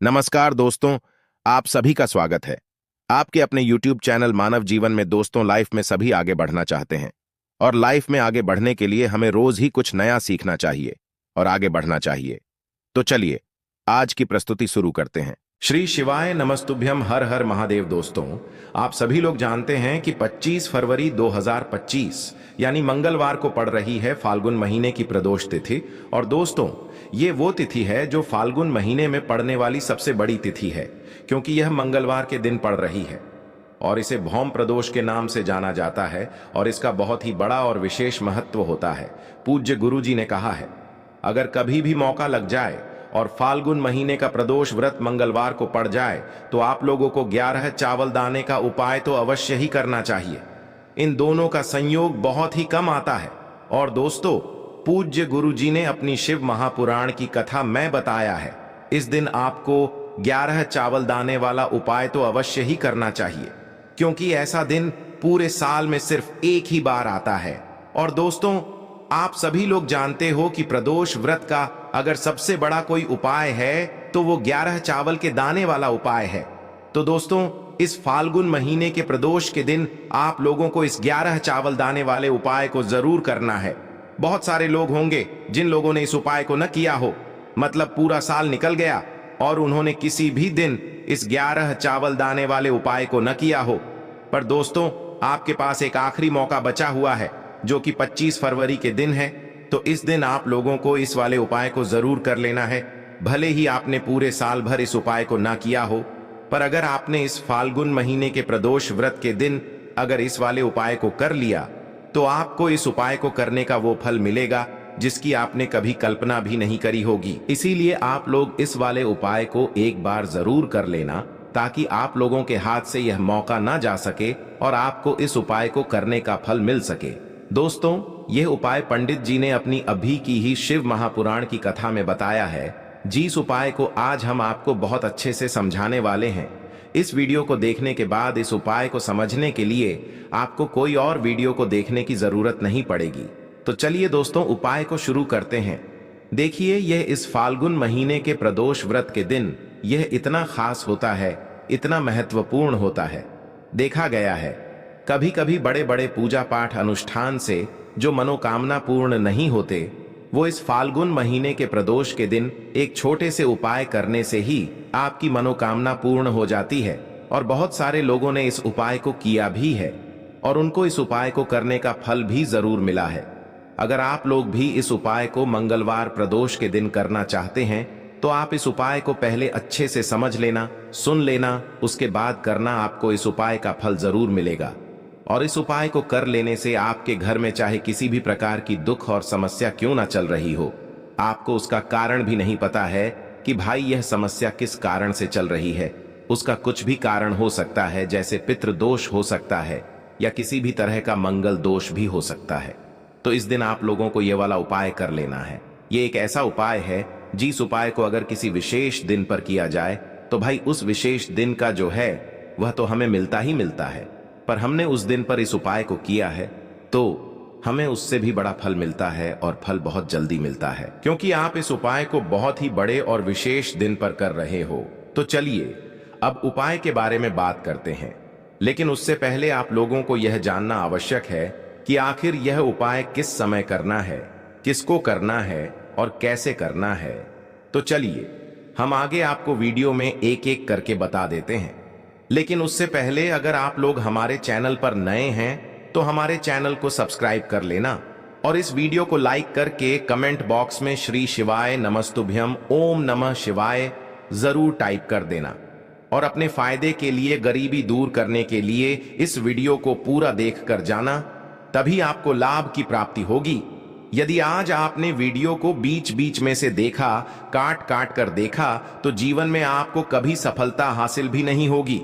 नमस्कार दोस्तों, आप सभी का स्वागत है। आपके अपने YouTube चैनल मानव जीवन में दोस्तों लाइफ में सभी आगे बढ़ना चाहते हैं और लाइफ में आगे बढ़ने के लिए हमें रोज ही कुछ नया सीखना चाहिए और आगे बढ़ना चाहिए। तो चलिए आज की प्रस्तुति शुरू करते हैं। श्री शिवाय नमस्तुभ्यम, हर हर महादेव। दोस्तों, आप सभी लोग जानते हैं कि 25 फरवरी 2025 यानी मंगलवार को पड़ रही है फाल्गुन महीने की प्रदोष तिथि। और दोस्तों, ये वो तिथि है जो फाल्गुन महीने में पड़ने वाली सबसे बड़ी तिथि है, क्योंकि यह मंगलवार के दिन पड़ रही है और इसे भौम प्रदोष के नाम से जाना जाता है और इसका बहुत ही बड़ा और विशेष महत्व होता है। पूज्य गुरु जी ने कहा है, अगर कभी भी मौका लग जाए और फाल्गुन महीने का प्रदोष व्रत मंगलवार को पड़ जाए तो आप लोगों को 11 चावल दाने का उपाय तो अवश्य ही करना चाहिए। इन दोनों का संयोग बहुत ही कम आता है। और दोस्तों, पूज्य गुरु जी ने अपनी शिव महापुराण की कथा में बताया है, इस दिन आपको 11 चावल दाने वाला उपाय तो अवश्य ही करना चाहिए, क्योंकि ऐसा दिन पूरे साल में सिर्फ एक ही बार आता है। और दोस्तों, आप सभी लोग जानते हो कि प्रदोष व्रत का अगर सबसे बड़ा कोई उपाय है तो वो 11 चावल के दाने वाला उपाय है। तो दोस्तों, इस फाल्गुन महीने के प्रदोष के दिन आप लोगों को इस 11 चावल दाने वाले उपाय को जरूर करना है। बहुत सारे लोग होंगे जिन लोगों ने इस उपाय को न किया हो, मतलब पूरा साल निकल गया और उन्होंने किसी भी दिन इस 11 चावल दाने वाले उपाय को न किया हो। पर दोस्तों, आपके पास एक आखिरी मौका बचा हुआ है, जो कि 25 फरवरी के दिन है। तो इस दिन आप लोगों को इस वाले उपाय को जरूर कर लेना है। भले ही आपने पूरे साल भर इस उपाय को ना किया हो, पर अगर आपने इस फाल्गुन महीने के प्रदोष व्रत के दिन अगर इस वाले उपाय को कर लिया तो आपको इस उपाय को करने का वो फल मिलेगा जिसकी आपने कभी कल्पना भी नहीं करी होगी। इसीलिए आप लोग इस वाले उपाय को एक बार जरूर कर लेना, ताकि आप लोगों के हाथ से यह मौका ना जा सके और आपको इस उपाय को करने का फल मिल सके। दोस्तों, यह उपाय पंडित जी ने अपनी अभी की ही शिव महापुराण की कथा में बताया है, जिस उपाय को आज हम आपको बहुत अच्छे से समझाने वाले हैं। इस वीडियो को देखने के बाद इस उपाय को समझने के लिए आपको कोई और वीडियो को देखने की जरूरत नहीं पड़ेगी। तो चलिए दोस्तों, उपाय को शुरू करते हैं। देखिए, यह इस फाल्गुन महीने के प्रदोष व्रत के दिन यह इतना खास होता है, इतना महत्वपूर्ण होता है। देखा गया है, कभी कभी बड़े बड़े पूजा पाठ अनुष्ठान से जो मनोकामना पूर्ण नहीं होते, वो इस फाल्गुन महीने के प्रदोष के दिन एक छोटे से उपाय करने से ही आपकी मनोकामना पूर्ण हो जाती है। और बहुत सारे लोगों ने इस उपाय को किया भी है और उनको इस उपाय को करने का फल भी जरूर मिला है। अगर आप लोग भी इस उपाय को मंगलवार प्रदोष के दिन करना चाहते हैं तो आप इस उपाय को पहले अच्छे से समझ लेना, सुन लेना, उसके बाद करना। आपको इस उपाय का फल जरूर मिलेगा। और इस उपाय को कर लेने से आपके घर में चाहे किसी भी प्रकार की दुख और समस्या क्यों ना चल रही हो, आपको उसका कारण भी नहीं पता है कि भाई यह समस्या किस कारण से चल रही है। उसका कुछ भी कारण हो सकता है, जैसे पितृदोष हो सकता है या किसी भी तरह का मंगल दोष भी हो सकता है। तो इस दिन आप लोगों को यह वाला उपाय कर लेना है। ये एक ऐसा उपाय है जिस उपाय को अगर किसी विशेष दिन पर किया जाए तो भाई उस विशेष दिन का जो है वह तो हमें मिलता ही मिलता है, पर हमने उस दिन पर इस उपाय को किया है तो हमें उससे भी बड़ा फल मिलता है और फल बहुत जल्दी मिलता है, क्योंकि आप इस उपाय को बहुत ही बड़े और विशेष दिन पर कर रहे हो। तो चलिए अब उपाय के बारे में बात करते हैं, लेकिन उससे पहले आप लोगों को यह जानना आवश्यक है कि आखिर यह उपाय किस समय करना है, किसको करना है और कैसे करना है। तो चलिए हम आगे आपको वीडियो में एक एक करके बता देते हैं। लेकिन उससे पहले अगर आप लोग हमारे चैनल पर नए हैं तो हमारे चैनल को सब्सक्राइब कर लेना और इस वीडियो को लाइक करके कमेंट बॉक्स में श्री शिवाय नमस्तुभ्यम ओम नमः शिवाय जरूर टाइप कर देना। और अपने फायदे के लिए, गरीबी दूर करने के लिए इस वीडियो को पूरा देख कर जाना, तभी आपको लाभ की प्राप्ति होगी। यदि आज आपने वीडियो को बीच बीच में से देखा, काट काट कर देखा, तो जीवन में आपको कभी सफलता हासिल भी नहीं होगी।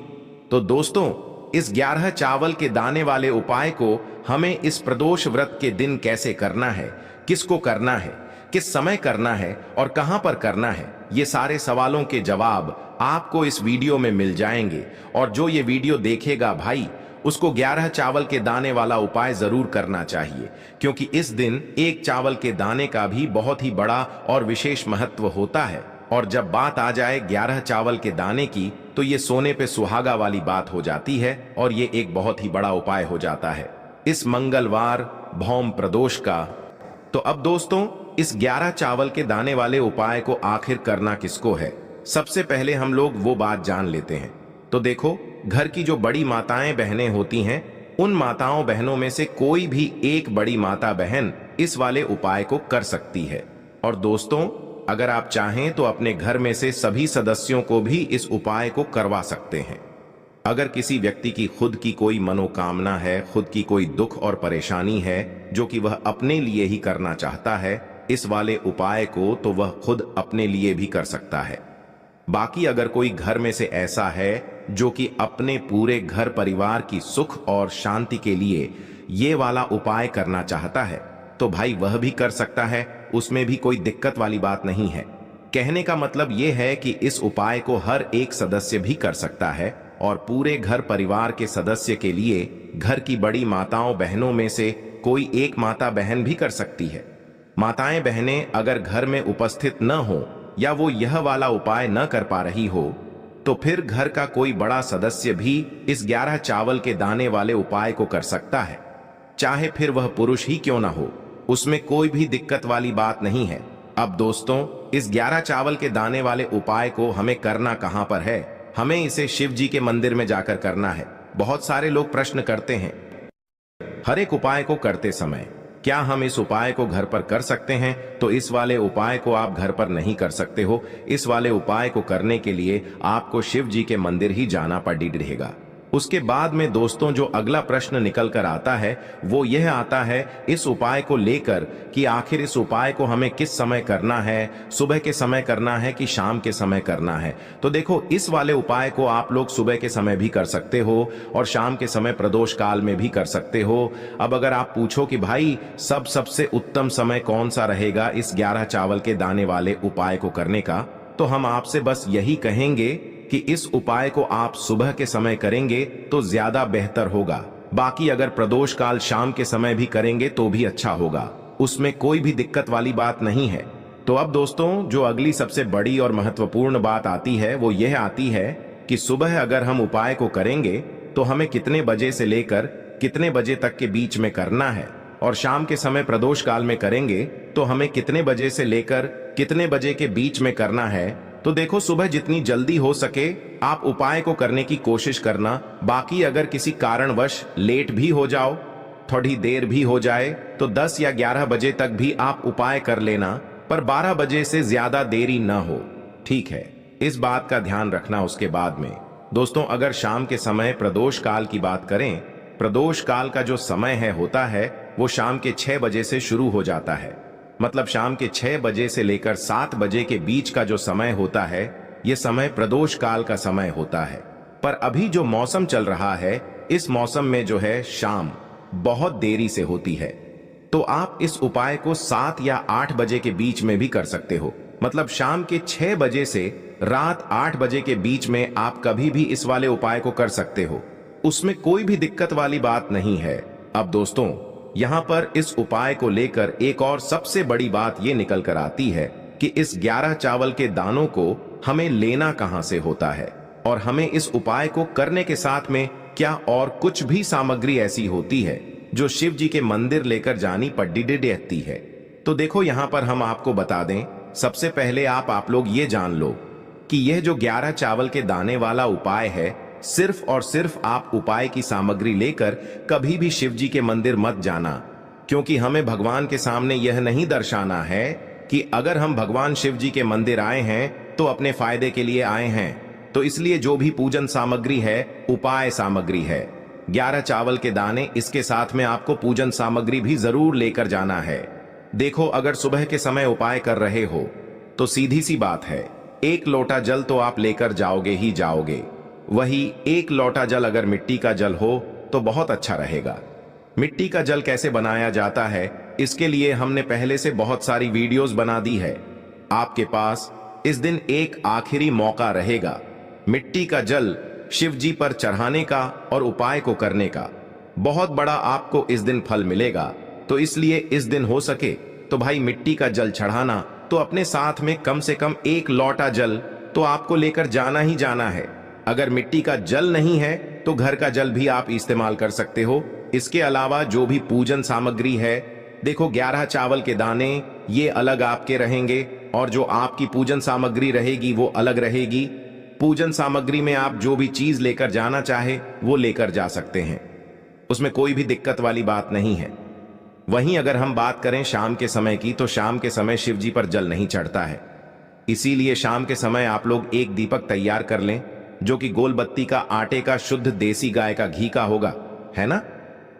तो दोस्तों, इस 11 चावल के दाने वाले उपाय को हमें इस प्रदोष व्रत के दिन कैसे करना है, किसको करना है, किस समय करना है और कहां पर करना है, ये सारे सवालों के जवाब आपको इस वीडियो में मिल जाएंगे। और जो ये वीडियो देखेगा भाई, उसको 11 चावल के दाने वाला उपाय जरूर करना चाहिए, क्योंकि इस दिन एक चावल के दाने का भी बहुत ही बड़ा और विशेष महत्व होता है। और जब बात आ जाए 11 चावल के दाने की, तो ये सोने पे सुहागा वाली बात हो जाती है और ये एक बहुत ही बड़ा उपाय हो जाता है इस मंगलवार भौम प्रदोष का। तो अब दोस्तों, इस 11 चावल के दाने वाले उपाय को आखिर करना किसको है, सबसे पहले हम लोग वो बात जान लेते हैं। तो देखो, घर की जो बड़ी माताएं बहनें होती हैं, उन माताओं बहनों में से कोई भी एक बड़ी माता बहन इस वाले उपाय को कर सकती है। और दोस्तों, अगर आप चाहें तो अपने घर में से सभी सदस्यों को भी इस उपाय को करवा सकते हैं। अगर किसी व्यक्ति की खुद की कोई मनोकामना है, खुद की कोई दुख और परेशानी है जो कि वह अपने लिए ही करना चाहता है इस वाले उपाय को, तो वह खुद अपने लिए भी कर सकता है। बाकी अगर कोई घर में से ऐसा है जो कि अपने पूरे घर परिवार की सुख और शांति के लिए ये वाला उपाय करना चाहता है, तो भाई वह भी कर सकता है, उसमें भी कोई दिक्कत वाली बात नहीं है। कहने का मतलब यह है कि इस उपाय को हर एक सदस्य भी कर सकता है और पूरे घर परिवार के सदस्य के लिए घर की बड़ी माताओं बहनों में से कोई एक माता बहन भी कर सकती है। माताएं बहनें अगर घर में उपस्थित न हो या वो यह वाला उपाय न कर पा रही हो, तो फिर घर का कोई बड़ा सदस्य भी इस 11 चावल के दाने वाले उपाय को कर सकता है, चाहे फिर वह पुरुष ही क्यों ना हो, उसमें कोई भी दिक्कत वाली बात नहीं है। अब दोस्तों, इस 11 चावल के दाने वाले उपाय को हमें करना कहां पर है? हमें इसे शिव जी के मंदिर में जाकर करना है। बहुत सारे लोग प्रश्न करते हैं हर एक उपाय को करते समय, क्या हम इस उपाय को घर पर कर सकते हैं? तो इस वाले उपाय को आप घर पर नहीं कर सकते हो। इस वाले उपाय को करने के लिए आपको शिव जी के मंदिर ही जाना पड़ेगा। उसके बाद में दोस्तों, जो अगला प्रश्न निकल कर आता है वो यह आता है इस उपाय को लेकर कि आखिर इस उपाय को हमें किस समय करना है, सुबह के समय करना है कि शाम के समय करना है। तो देखो, इस वाले उपाय को आप लोग सुबह के समय भी कर सकते हो और शाम के समय प्रदोष काल में भी कर सकते हो। अब अगर आप पूछो कि भाई सबसे उत्तम समय कौन सा रहेगा इस 11 चावल के दाने वाले उपाय को करने का, तो हम आपसे बस यही कहेंगे कि इस उपाय को आप सुबह के समय करेंगे तो ज्यादा बेहतर होगा। बाकी अगर प्रदोष काल शाम के समय भी करेंगे तो भी अच्छा होगा, उसमें कोई भी दिक्कत वाली बात नहीं है। तो अब दोस्तों, जो अगली सबसे बड़ी और महत्वपूर्ण बात आती है वो यह आती है कि सुबह अगर हम उपाय को करेंगे तो हमें कितने बजे से लेकर कितने बजे तक के बीच में करना है, और शाम के समय प्रदोष काल में करेंगे तो हमें कितने बजे से लेकर कितने बजे के बीच में करना है। तो देखो, सुबह जितनी जल्दी हो सके आप उपाय को करने की कोशिश करना। बाकी अगर किसी कारणवश लेट भी हो जाओ, थोड़ी देर भी हो जाए, तो 10 या 11 बजे तक भी आप उपाय कर लेना, पर 12 बजे से ज्यादा देरी ना हो, ठीक है? इस बात का ध्यान रखना। उसके बाद में दोस्तों, अगर शाम के समय प्रदोष काल की बात करें, प्रदोष काल का जो समय होता है वो शाम के 6 बजे से शुरू हो जाता है। मतलब शाम के 6 बजे से लेकर 7 बजे के बीच का जो समय होता है, यह समय प्रदोष काल का समय होता है। पर अभी जो मौसम चल रहा है, इस मौसम में जो है शाम बहुत देरी से होती है। तो आप इस उपाय को 7 या 8 बजे के बीच में भी कर सकते हो। मतलब शाम के 6 बजे से रात 8 बजे के बीच में आप कभी भी इस वाले उपाय को कर सकते हो, उसमें कोई भी दिक्कत वाली बात नहीं है। अब दोस्तों, यहां पर इस उपाय को लेकर एक और सबसे बड़ी बात यह निकल कर आती है कि इस 11 चावल के दानों को हमें लेना कहां से होता है, और हमें इस उपाय को करने के साथ में क्या और कुछ भी सामग्री ऐसी होती है जो शिव जी के मंदिर लेकर जानी पड़ती है। तो देखो, यहां पर हम आपको बता दें, सबसे पहले आप लोग ये जान लो कि यह जो 11 चावल के दाने वाला उपाय है, सिर्फ और सिर्फ आप उपाय की सामग्री लेकर कभी भी शिव जी के मंदिर मत जाना, क्योंकि हमें भगवान के सामने यह नहीं दर्शाना है कि अगर हम भगवान शिव जी के मंदिर आए हैं तो अपने फायदे के लिए आए हैं। तो इसलिए जो भी पूजन सामग्री है, उपाय सामग्री है, 11 चावल के दाने, इसके साथ में आपको पूजन सामग्री भी जरूर लेकर जाना है। देखो, अगर सुबह के समय उपाय कर रहे हो तो सीधी सी बात है, 1 लोटा जल तो आप लेकर जाओगे ही जाओगे। वही 1 लोटा जल अगर मिट्टी का जल हो तो बहुत अच्छा रहेगा। मिट्टी का जल कैसे बनाया जाता है, इसके लिए हमने पहले से बहुत सारी वीडियोस बना दी है। आपके पास इस दिन एक आखिरी मौका रहेगा मिट्टी का जल शिव जी पर चढ़ाने का और उपाय को करने का। बहुत बड़ा आपको इस दिन फल मिलेगा। तो इसलिए इस दिन हो सके तो भाई मिट्टी का जल चढ़ाना तो अपने साथ में कम से कम एक लौटा जल तो आपको लेकर जाना ही जाना है। अगर मिट्टी का जल नहीं है तो घर का जल भी आप इस्तेमाल कर सकते हो। इसके अलावा जो भी पूजन सामग्री है, देखो 11 चावल के दाने ये अलग आपके रहेंगे और जो आपकी पूजन सामग्री रहेगी वो अलग रहेगी। पूजन सामग्री में आप जो भी चीज लेकर जाना चाहे वो लेकर जा सकते हैं, उसमें कोई भी दिक्कत वाली बात नहीं है। वहीं अगर हम बात करें शाम के समय की, तो शाम के समय शिव जी पर जल नहीं चढ़ता है, इसीलिए शाम के समय आप लोग एक दीपक तैयार कर लें जो कि गोल बत्ती का, आटे का, शुद्ध देसी गाय का घी का होगा, है ना।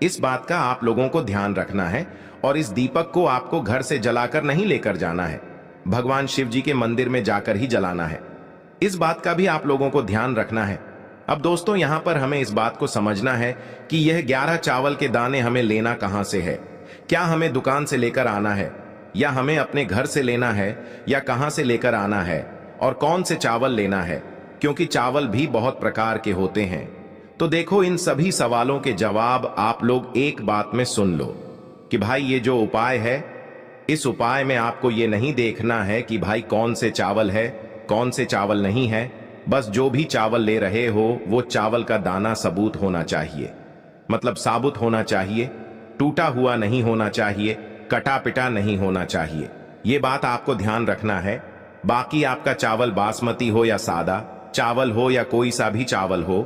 इस बात का आप लोगों को ध्यान रखना है और इस दीपक को आपको घर से जलाकर नहीं लेकर जाना है, भगवान शिव जी के मंदिर में जाकर ही जलाना है। इस बात का भी आप लोगों को ध्यान रखना है। अब दोस्तों यहां पर हमें इस बात को समझना है कि यह 11 चावल के दाने हमें लेना कहां से है। क्या हमें दुकान से लेकर आना है या हमें अपने घर से लेना है या कहां से लेकर आना है और कौन से चावल लेना है, क्योंकि चावल भी बहुत प्रकार के होते हैं। तो देखो इन सभी सवालों के जवाब आप लोग एक बात में सुन लो कि भाई ये जो उपाय है, इस उपाय में आपको ये नहीं देखना है कि भाई कौन से चावल है कौन से चावल नहीं है। बस जो भी चावल ले रहे हो वो चावल का दाना सबूत होना चाहिए, मतलब साबुत होना चाहिए, टूटा हुआ नहीं होना चाहिए, कटा पिटा नहीं होना चाहिए। ये बात आपको ध्यान रखना है। बाकी आपका चावल बासमती हो या सादा चावल हो या कोई सा भी चावल हो,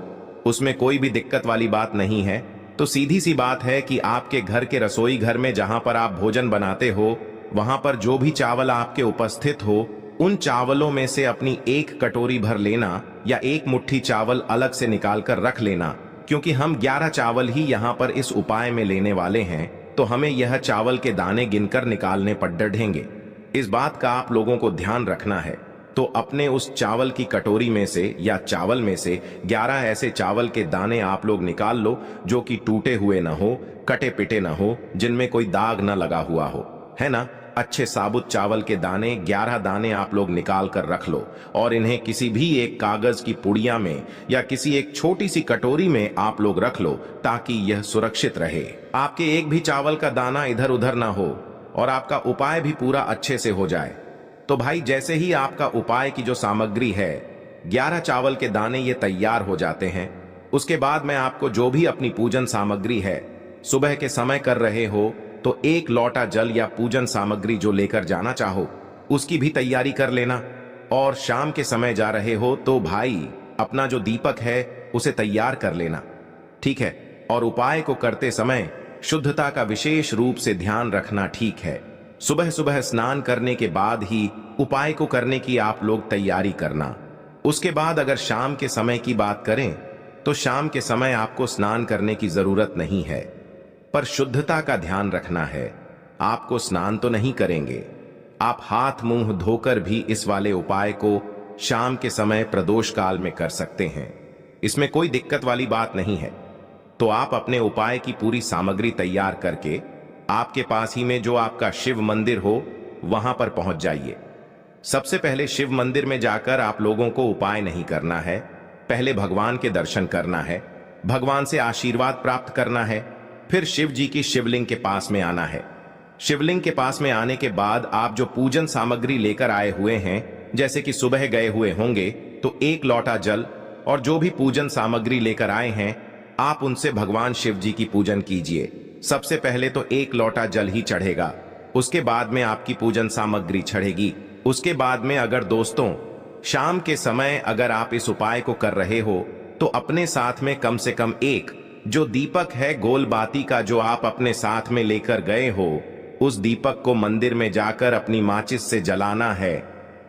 उसमें कोई भी दिक्कत वाली बात नहीं है। तो सीधी सी बात है कि आपके घर के रसोई घर में जहां पर आप भोजन बनाते हो, वहां पर जो भी चावल आपके उपस्थित हो, उन चावलों में से अपनी एक कटोरी भर लेना या एक मुट्ठी चावल अलग से निकाल कर रख लेना, क्योंकि हम 11 चावल ही यहाँ पर इस उपाय में लेने वाले हैं, तो हमें यह चावल के दाने गिनकर निकालने पड़ ढेंगे। इस बात का आप लोगों को ध्यान रखना है। तो अपने उस चावल की कटोरी में से या चावल में से 11 ऐसे चावल के दाने आप लोग निकाल लो जो कि टूटे हुए ना हो, कटे पिटे ना हो, जिनमें कोई दाग ना लगा हुआ हो, है ना। अच्छे साबुत चावल के दाने 11 दाने आप लोग निकाल कर रख लो और इन्हें किसी भी एक कागज की पुड़िया में या किसी एक छोटी सी कटोरी में आप लोग रख लो, ताकि यह सुरक्षित रहे। आपके एक भी चावल का दाना इधर उधर ना हो और आपका उपाय भी पूरा अच्छे से हो जाए। तो भाई जैसे ही आपका उपाय की जो सामग्री है, 11 चावल के दाने ये तैयार हो जाते हैं, उसके बाद मैं आपको जो भी अपनी पूजन सामग्री है, सुबह के समय कर रहे हो तो एक लौटा जल या पूजन सामग्री जो लेकर जाना चाहो उसकी भी तैयारी कर लेना। और शाम के समय जा रहे हो तो भाई अपना जो दीपक है उसे तैयार कर लेना, ठीक है। और उपाय को करते समय शुद्धता का विशेष रूप से ध्यान रखना, ठीक है। सुबह सुबह स्नान करने के बाद ही उपाय को करने की आप लोग तैयारी करना। उसके बाद अगर शाम के समय की बात करें तो शाम के समय आपको स्नान करने की जरूरत नहीं है, पर शुद्धता का ध्यान रखना है। आपको स्नान तो नहीं करेंगे, आप हाथ मुंह धोकर भी इस वाले उपाय को शाम के समय प्रदोष काल में कर सकते हैं, इसमें कोई दिक्कत वाली बात नहीं है। तो आप अपने उपाय की पूरी सामग्री तैयार करके आपके पास ही में जो आपका शिव मंदिर हो वहां पर पहुंच जाइए। सबसे पहले शिव मंदिर में जाकर आप लोगों को उपाय नहीं करना है, पहले भगवान के दर्शन करना है, भगवान से आशीर्वाद प्राप्त करना है, फिर शिव जी की शिवलिंग के पास में आना है। शिवलिंग के पास में आने के बाद आप जो पूजन सामग्री लेकर आए हुए हैं, जैसे कि सुबह गए हुए होंगे तो एक लौटा जल और जो भी पूजन सामग्री लेकर आए हैं आप उनसे भगवान शिव जी की पूजन कीजिए। सबसे पहले तो एक लौटा जल ही चढ़ेगा, उसके बाद में आपकी पूजन सामग्री चढ़ेगी। उसके बाद में अगर दोस्तों शाम के समय अगर आप इस उपाय को कर रहे हो तो अपने साथ में कम से कम एक जो दीपक है गोल बाती का जो आप अपने साथ में लेकर गए हो, उस दीपक को मंदिर में जाकर अपनी माचिस से जलाना है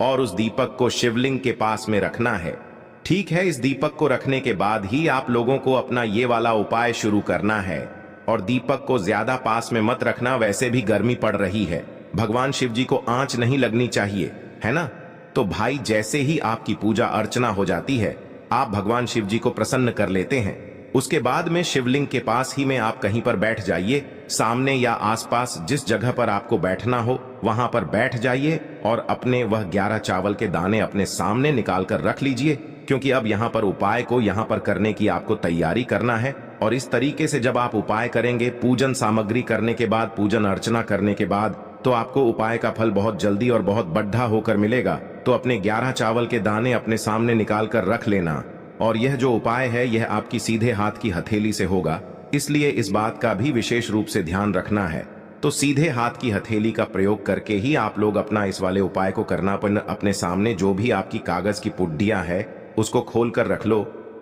और उस दीपक को शिवलिंग के पास में रखना है, ठीक है। इस दीपक को रखने के बाद ही आप लोगों को अपना ये वाला उपाय शुरू करना है। और दीपक को ज्यादा पास में मत रखना, वैसे भी गर्मी पड़ रही है, भगवान शिव जी को आंच नहीं लगनी चाहिए, है ना। तो भाई जैसे ही आपकी पूजा अर्चना हो जाती है, आप भगवान शिव जी को प्रसन्न कर लेते हैं, उसके बाद में शिवलिंग के पास ही में आप कहीं पर बैठ जाइए, सामने या आसपास जिस जगह पर आपको बैठना हो वहां पर बैठ जाइए और अपने वह 11 चावल के दाने अपने सामने निकाल कर रख लीजिए, क्योंकि अब यहाँ पर उपाय को यहाँ पर करने की आपको तैयारी करना है। और इस तरीके से जब आप उपाय करेंगे, पूजन सामग्री करने के बाद, पूजन अर्चना करने के बाद, तो आपको उपाय का फल बहुत जल्दी और बहुत बढ़ा होकर मिलेगा। तो अपने 11 चावल के दाने अपने सामने निकाल कर रख लेना। और यह जो उपाय है यह आपकी सीधे हाथ की हथेली से होगा, इसलिए इस बात का भी विशेष रूप से ध्यान रखना है। तो सीधे हाथ की हथेली का प्रयोग करके ही आप लोग अपना इस वाले उपाय को करना। पर अपने सामने जो भी आपकी कागज की पुड्डियां है उसको खोल कर रख लो,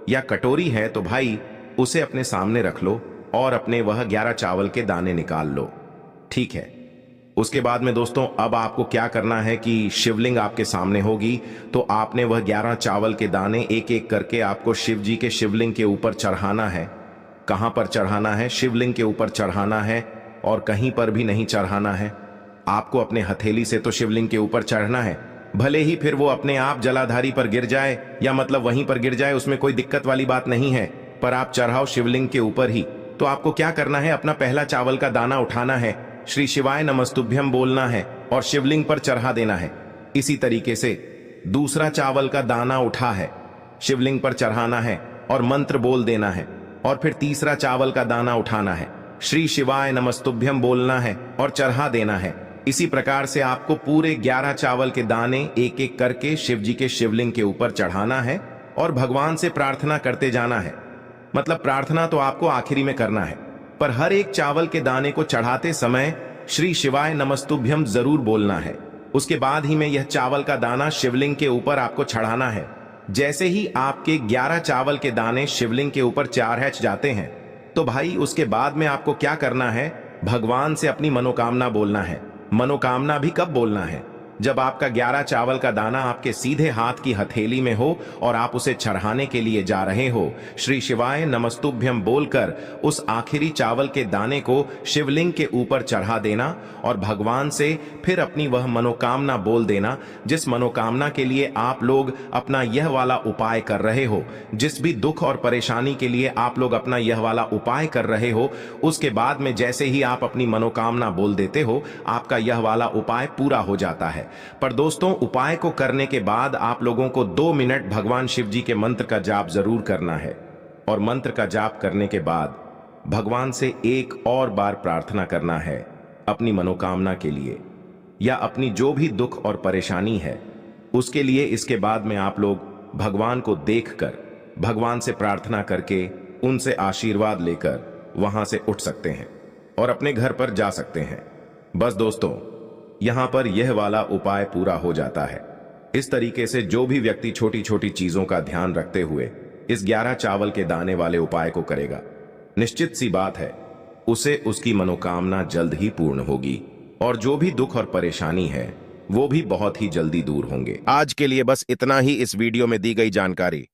या कटोरी है तो भाई उसे अपने सामने रख लो और अपने वह 11 चावल के दाने निकाल लो। ठीक है। उसके बाद में दोस्तों अब आपको क्या करना है कि शिवलिंग आपके सामने होगी, तो आपने वह 11 चावल के दाने एक एक करके आपको शिव जी के शिवलिंग के ऊपर चढ़ाना है। कहां पर चढ़ाना है? शिवलिंग के ऊपर चढ़ाना है, और कहीं पर भी नहीं चढ़ाना है। आपको अपने हथेली से तो शिवलिंग के ऊपर चढ़ना है, भले ही फिर वो अपने आप जलाधारी पर गिर जाए या मतलब वहीं पर गिर जाए, उसमें कोई दिक्कत वाली बात नहीं है, पर आप चढ़ाओ शिवलिंग के ऊपर ही। तो आपको क्या करना है, अपना पहला चावल का दाना उठाना है, श्री शिवाय नमस्तुभ्यम बोलना है और शिवलिंग पर चढ़ा देना है। इसी तरीके से दूसरा चावल का दाना उठा है, शिवलिंग पर चढ़ाना है और मंत्र बोल देना है। और फिर तीसरा चावल का दाना उठाना है, श्री शिवाय नमस्तुभ्यम बोलना है और चढ़ा देना है। इसी प्रकार से आपको पूरे 11 चावल के दाने एक एक करके शिव जी के शिवलिंग के ऊपर चढ़ाना है और भगवान से प्रार्थना करते जाना है। मतलब प्रार्थना तो आपको आखिरी में करना है, पर हर एक चावल के दाने को चढ़ाते समय श्री शिवाय नमस्तुभ्यम जरूर बोलना है। उसके बाद ही में यह चावल का दाना शिवलिंग के ऊपर आपको चढ़ाना है। जैसे ही आपके 11 चावल के दाने शिवलिंग के ऊपर चढ़ जाते हैं, तो भाई उसके बाद में आपको क्या करना है, भगवान से अपनी मनोकामना बोलना है। मनोकामना भी कब बोलना है? जब आपका 11 चावल का दाना आपके सीधे हाथ की हथेली में हो और आप उसे चढ़ाने के लिए जा रहे हो। श्री शिवाय नमस्तुभ्यम बोलकर उस आखिरी चावल के दाने को शिवलिंग के ऊपर चढ़ा देना और भगवान से फिर अपनी वह मनोकामना बोल देना, जिस मनोकामना के लिए आप लोग अपना यह वाला उपाय कर रहे हो। जिस भी दुख और परेशानी के लिए आप लोग अपना यह वाला उपाय कर रहे हो, उसके बाद में जैसे ही आप अपनी मनोकामना बोल देते हो, आपका यह वाला उपाय पूरा हो जाता है। पर दोस्तों, उपाय को करने के बाद आप लोगों को 2 मिनट भगवान शिव जी के मंत्र का जाप जरूर करना है। और मंत्र का जाप करने के बाद भगवान से एक और बार प्रार्थना करना है अपनी मनोकामना के लिए, या अपनी जो भी दुख और परेशानी है उसके लिए। इसके बाद में आप लोग भगवान को देखकर, भगवान से प्रार्थना करके, उनसे आशीर्वाद लेकर वहां से उठ सकते हैं और अपने घर पर जा सकते हैं। बस दोस्तों, यहां पर यह वाला उपाय पूरा हो जाता है। इस तरीके से जो भी व्यक्ति छोटी छोटी चीजों का ध्यान रखते हुए इस 11 चावल के दाने वाले उपाय को करेगा, निश्चित सी बात है उसे उसकी मनोकामना जल्द ही पूर्ण होगी और जो भी दुख और परेशानी है वो भी बहुत ही जल्दी दूर होंगे। आज के लिए बस इतना ही इस वीडियो में दी गई जानकारी।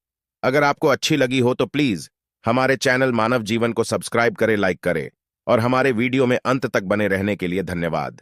अगर आपको अच्छी लगी हो तो प्लीज हमारे चैनल मानव जीवन को सब्सक्राइब करें, लाइक करें और हमारे वीडियो में अंत तक बने रहने के लिए धन्यवाद।